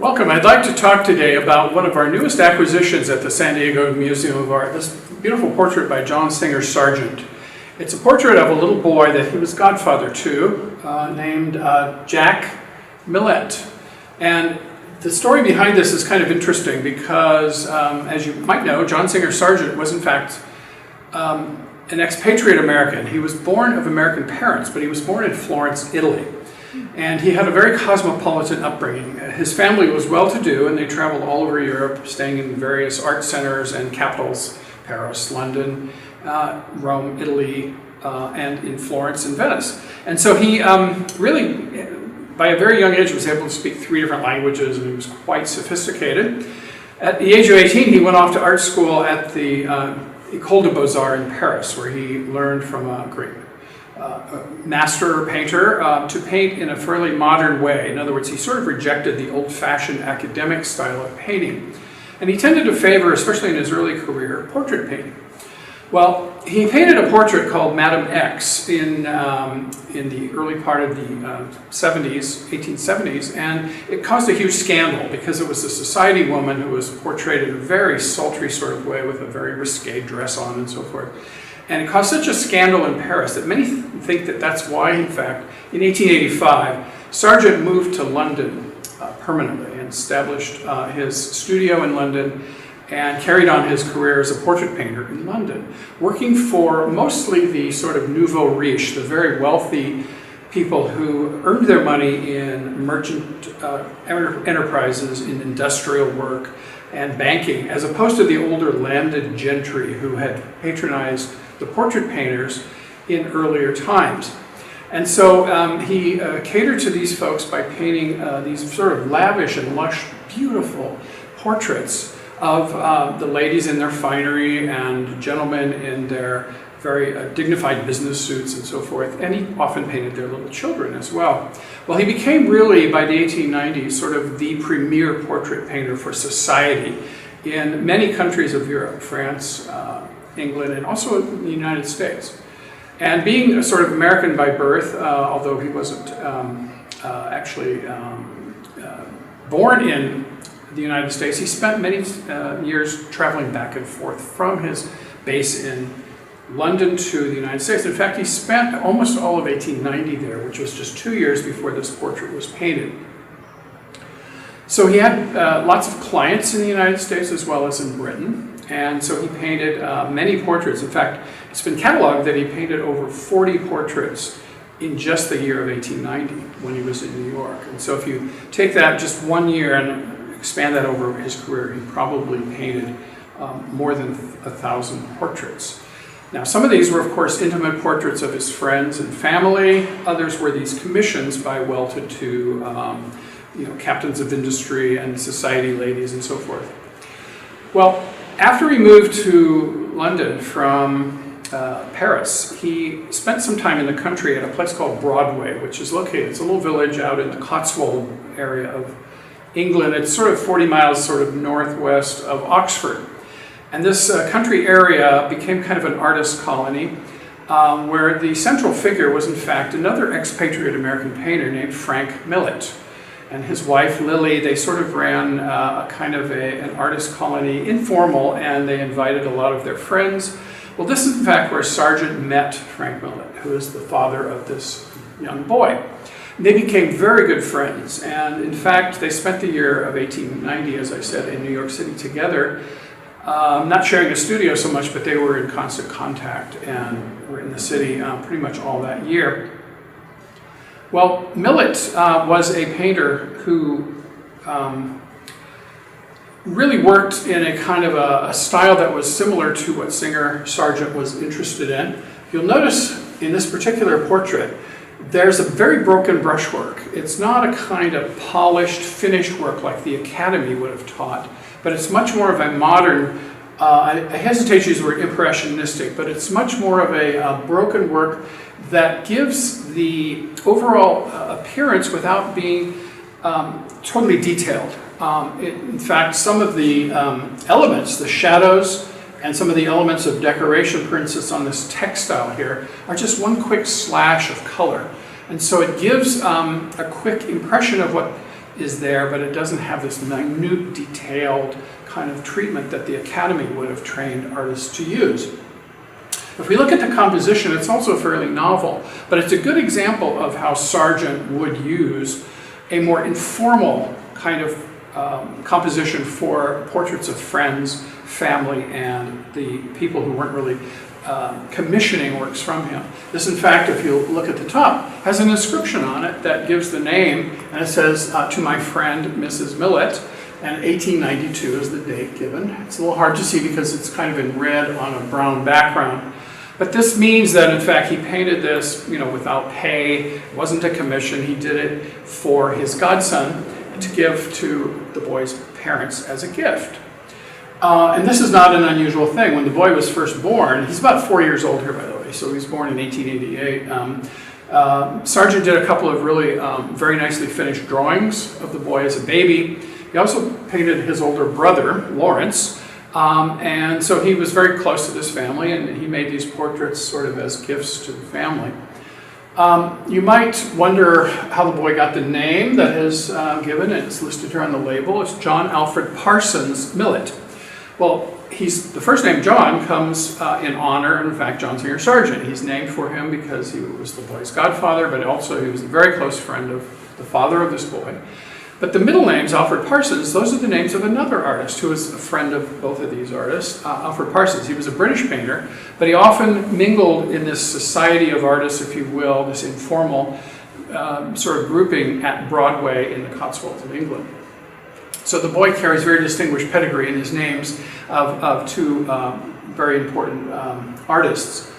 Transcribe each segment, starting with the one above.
Welcome. I'd like to talk today about one of our newest acquisitions at the San Diego Museum of Art, this beautiful portrait by John Singer Sargent. It's a portrait of a little boy that he was godfather to, named Jack Millett. And the story behind this is kind of interesting because, as you might know, John Singer Sargent was in fact an expatriate American. He was born of American parents, but he was born in Florence, Italy. And he had a very cosmopolitan upbringing. His family was well-to-do, and they traveled all over Europe, staying in various art centers and capitals, Paris, London, Rome, Italy, and in Florence and Venice. And so he really, by a very young age, was able to speak 3 different languages, and he was quite sophisticated. At the age of 18, he went off to art school at the École des Beaux-Arts in Paris, where he learned from a great master painter to paint in a fairly modern way. In other words, he sort of rejected the old-fashioned academic style of painting. And he tended to favor, especially in his early career, portrait painting. Well, he painted a portrait called Madame X in the early part of the 1870s, and it caused a huge scandal because it was a society woman who was portrayed in a very sultry sort of way with a very risque dress on and so forth. And it caused such a scandal in Paris that many think that that's why, in fact, in 1885, Sargent moved to London permanently and established his studio in London and carried on his career as a portrait painter in London, working for mostly the sort of nouveau riche, the very wealthy people who earned their money in merchant enterprises, in industrial work and banking, as opposed to the older landed gentry who had patronized the portrait painters in earlier times. And so he catered to these folks by painting these sort of lavish and lush, beautiful portraits of the ladies in their finery and gentlemen in their very dignified business suits and so forth. And he often painted their little children as well. Well, he became really, by the 1890s, sort of the premier portrait painter for society in many countries of Europe, France, England, and also in the United States. And being a sort of American by birth, although he wasn't actually born in the United States, he spent many years traveling back and forth from his base in London to the United States. In fact, he spent almost all of 1890 there, which was just 2 years before this portrait was painted. So he had lots of clients in the United States as well as in Britain. And so he painted many portraits. In fact, it's been cataloged that he painted over 40 portraits in just the year of 1890 when he was in New York. And so if you take that just 1 year and expand that over his career, he probably painted more than 1,000 portraits. Now, some of these were, of course, intimate portraits of his friends and family. Others were these commissions by well-to-do captains of industry and society ladies and so forth. Well, after he moved to London from Paris, he spent some time in the country at a place called Broadway, which is located, it's a little village out in the Cotswold area of England. It's sort of 40 miles sort of northwest of Oxford. And this country area became kind of an artist colony where the central figure was in fact another expatriate American painter named Frank Millet. And his wife, Lily, they sort of ran a kind of an artist colony, informal, and they invited a lot of their friends. Well, this is in fact where Sargent met Frank Millet, who is the father of this young boy. They became very good friends, and in fact, they spent the year of 1890, as I said, in New York City together, not sharing a studio so much, but they were in constant contact and were in the city pretty much all that year. Well, Millet was a painter who really worked in a kind of a style that was similar to what Singer Sargent was interested in. You'll notice in this particular portrait, there's a very broken brushwork. It's not a kind of polished, finished work like the Academy would have taught, but it's much more of a modern, I hesitate to use the word impressionistic, but it's much more of a broken work that gives the overall appearance without being totally detailed. In fact, some of the elements, the shadows, and some of the elements of decoration, for instance, on this textile here, are just one quick slash of color. And so it gives a quick impression of what is there, but it doesn't have this minute, detailed kind of treatment that the Academy would have trained artists to use. If we look at the composition, it's also fairly novel, but it's a good example of how Sargent would use a more informal kind of composition for portraits of friends, family, and the people who weren't really commissioning works from him. This, in fact, if you look at the top, has an inscription on it that gives the name, and it says, to my friend, Mrs. Millet, and 1892 is the date given. It's a little hard to see because it's kind of in red on a brown background. But this means that, in fact, he painted this, without pay. It wasn't a commission. He did it for his godson to give to the boy's parents as a gift. And this is not an unusual thing. When the boy was first born, he's about 4 years old here, by the way, so he was born in 1888. Sargent did a couple of really very nicely finished drawings of the boy as a baby. He also painted his older brother, Lawrence, and so he was very close to this family, and he made these portraits sort of as gifts to the family. You might wonder how the boy got the name that is given. It's listed here on the label. It's John Alfred Parsons Millet. Well, the first name John comes in honor, and in fact, John Singer Sargent. He's named for him because he was the boy's godfather, but also he was a very close friend of the father of this boy. But the middle names, Alfred Parsons, those are the names of another artist who was a friend of both of these artists, Alfred Parsons. He was a British painter, but he often mingled in this society of artists, if you will, this informal sort of grouping at Broadway in the Cotswolds of England. So the boy carries very distinguished pedigree in his names of two very important artists.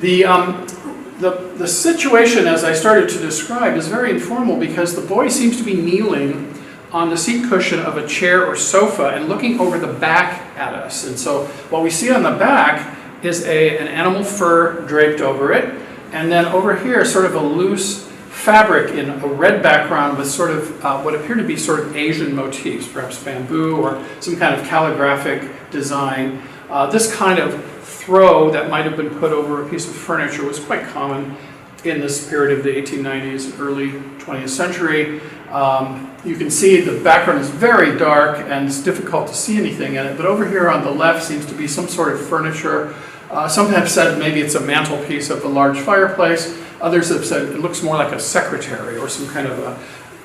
The situation, as I started to describe, is very informal because the boy seems to be kneeling on the seat cushion of a chair or sofa and looking over the back at us. And so what we see on the back is an animal fur draped over it, and then over here sort of a loose fabric in a red background with sort of what appear to be sort of Asian motifs, perhaps bamboo or some kind of calligraphic design. This kind of throw that might have been put over a piece of furniture was quite common in this period of the 1890s, early 20th century. You can see the background is very dark and it's difficult to see anything in it, but over here on the left seems to be some sort of furniture. Some have said maybe it's a mantelpiece of a large fireplace. Others have said it looks more like a secretary or some kind of a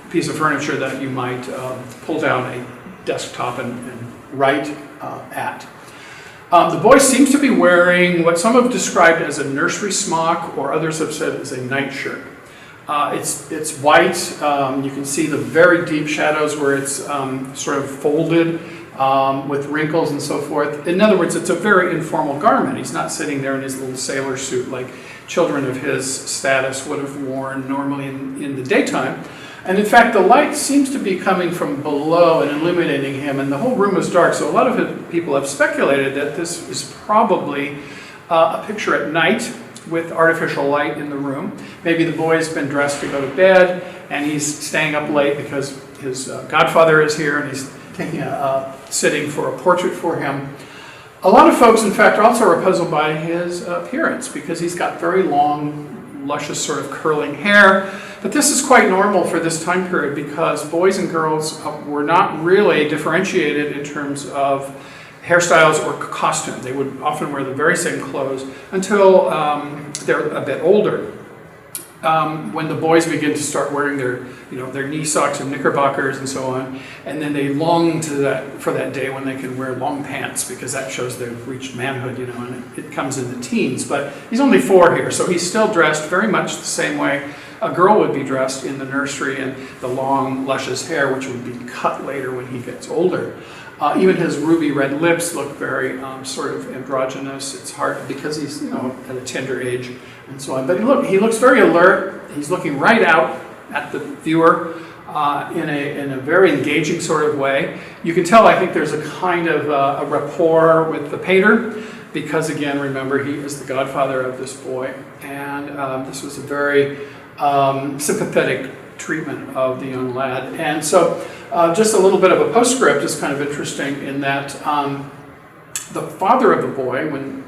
piece of furniture that you might pull down a desktop and write at. The boy seems to be wearing what some have described as a nursery smock, or others have said is a nightshirt. It's white. You can see the very deep shadows where it's sort of folded with wrinkles and so forth. In other words, it's a very informal garment. He's not sitting there in his little sailor suit like children of his status would have worn normally in the daytime. And in fact, the light seems to be coming from below and illuminating him, and the whole room is dark. So a lot of people have speculated that this is probably a picture at night with artificial light in the room. Maybe the boy's been dressed to go to bed, and he's staying up late because his godfather is here, and he's taking sitting for a portrait for him. A lot of folks, in fact, also are puzzled by his appearance because he's got very long, luscious sort of curling hair. But this is quite normal for this time period because boys and girls were not really differentiated in terms of hairstyles or costume. They would often wear the very same clothes until they're a bit older. When the boys begin to start wearing their knee socks and knickerbockers and so on, and then they long for that day when they can wear long pants because that shows they've reached manhood, and it comes in the teens. But he's only 4 here, so he's still dressed very much the same way a girl would be dressed in the nursery, and the long, luscious hair, which would be cut later when he gets older. Even his ruby red lips look very sort of androgynous. It's hard because he's at a tender age and so on. But he looks very alert. He's looking right out at the viewer in a very engaging sort of way. You can tell, I think, there's a kind of a rapport with the painter because, again, remember, he is the godfather of this boy. And this was a very sympathetic treatment of the young lad. And so just a little bit of a postscript is kind of interesting in that the father of the boy, when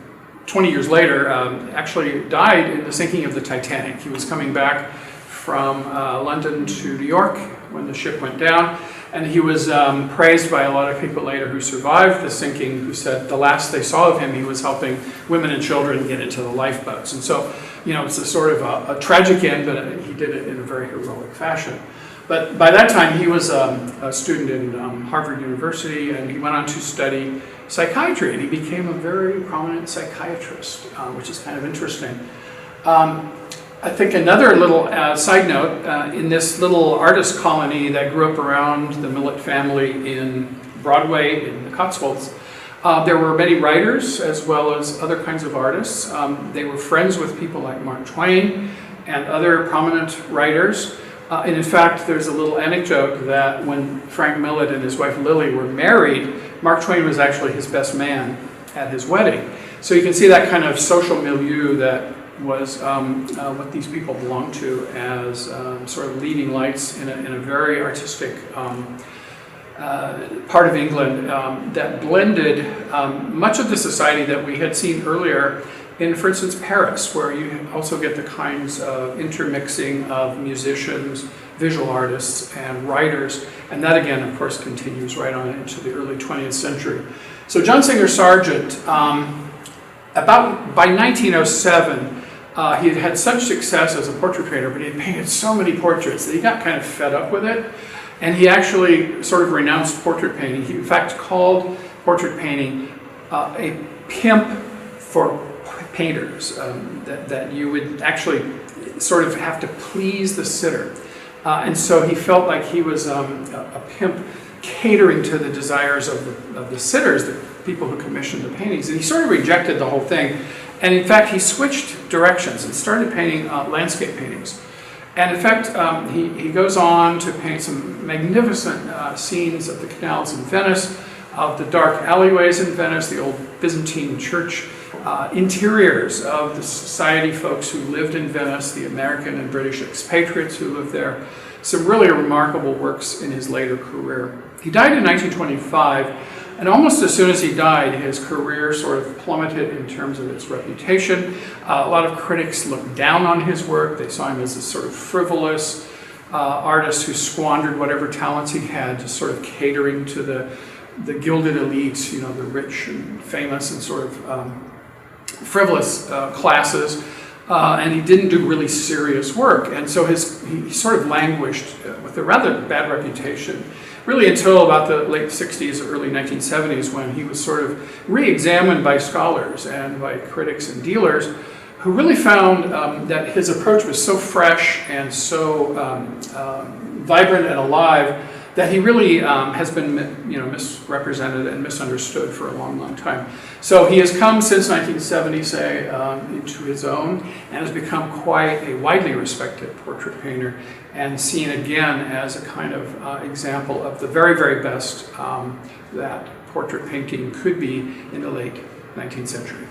20 years later, actually died in the sinking of the Titanic. He was coming back from London to New York when the ship went down. And he was praised by a lot of people later who survived the sinking, who said the last they saw of him, he was helping women and children get into the lifeboats. And so, it's a sort of a tragic end, but he did it in a very heroic fashion. But by that time, he was a student in Harvard University, and he went on to study psychiatry, and he became a very prominent psychiatrist, which is kind of interesting. I think another little side note, in this little artist colony that grew up around the Millett family in Broadway in the Cotswolds, there were many writers as well as other kinds of artists. They were friends with people like Mark Twain and other prominent writers. And in fact, there's a little anecdote that when Frank Millett and his wife Lily were married, Mark Twain was actually his best man at his wedding. So you can see that kind of social milieu that was what these people belonged to as sort of leading lights in a very artistic part of England that blended much of the society that we had seen earlier in, for instance, Paris, where you also get the kinds of intermixing of musicians, visual artists, and writers. And that, again, of course, continues right on into the early 20th century. So John Singer Sargent, by 1907, he had had such success as a portrait painter, but he had painted so many portraits that he got kind of fed up with it. And he actually sort of renounced portrait painting. He, in fact, called portrait painting a pimp for painters, that you would actually sort of have to please the sitter. And so he felt like he was a pimp catering to the desires of the sitters, the people who commissioned the paintings. And he sort of rejected the whole thing. And in fact, he switched directions and started painting landscape paintings. And in fact, he goes on to paint some magnificent scenes of the canals in Venice, of the dark alleyways in Venice, the old Byzantine church interiors of the society folks who lived in Venice, the American and British expatriates who lived there. Some really remarkable works in his later career. He died in 1925, and almost as soon as he died, his career sort of plummeted in terms of its reputation. A lot of critics looked down on his work. They saw him as a sort of frivolous artist who squandered whatever talents he had, just sort of catering to the gilded elites, the rich and famous and sort of frivolous classes, and he didn't do really serious work. And so he sort of languished with a rather bad reputation, really until about the late 60s or early 1970s, when he was sort of re-examined by scholars and by critics and dealers, who really found that his approach was so fresh and so vibrant and alive that he really has been misrepresented and misunderstood for a long, long time. So he has come since 1970, say, into his own, and has become quite a widely respected portrait painter, and seen again as a kind of example of the very, very best that portrait painting could be in the late 19th century.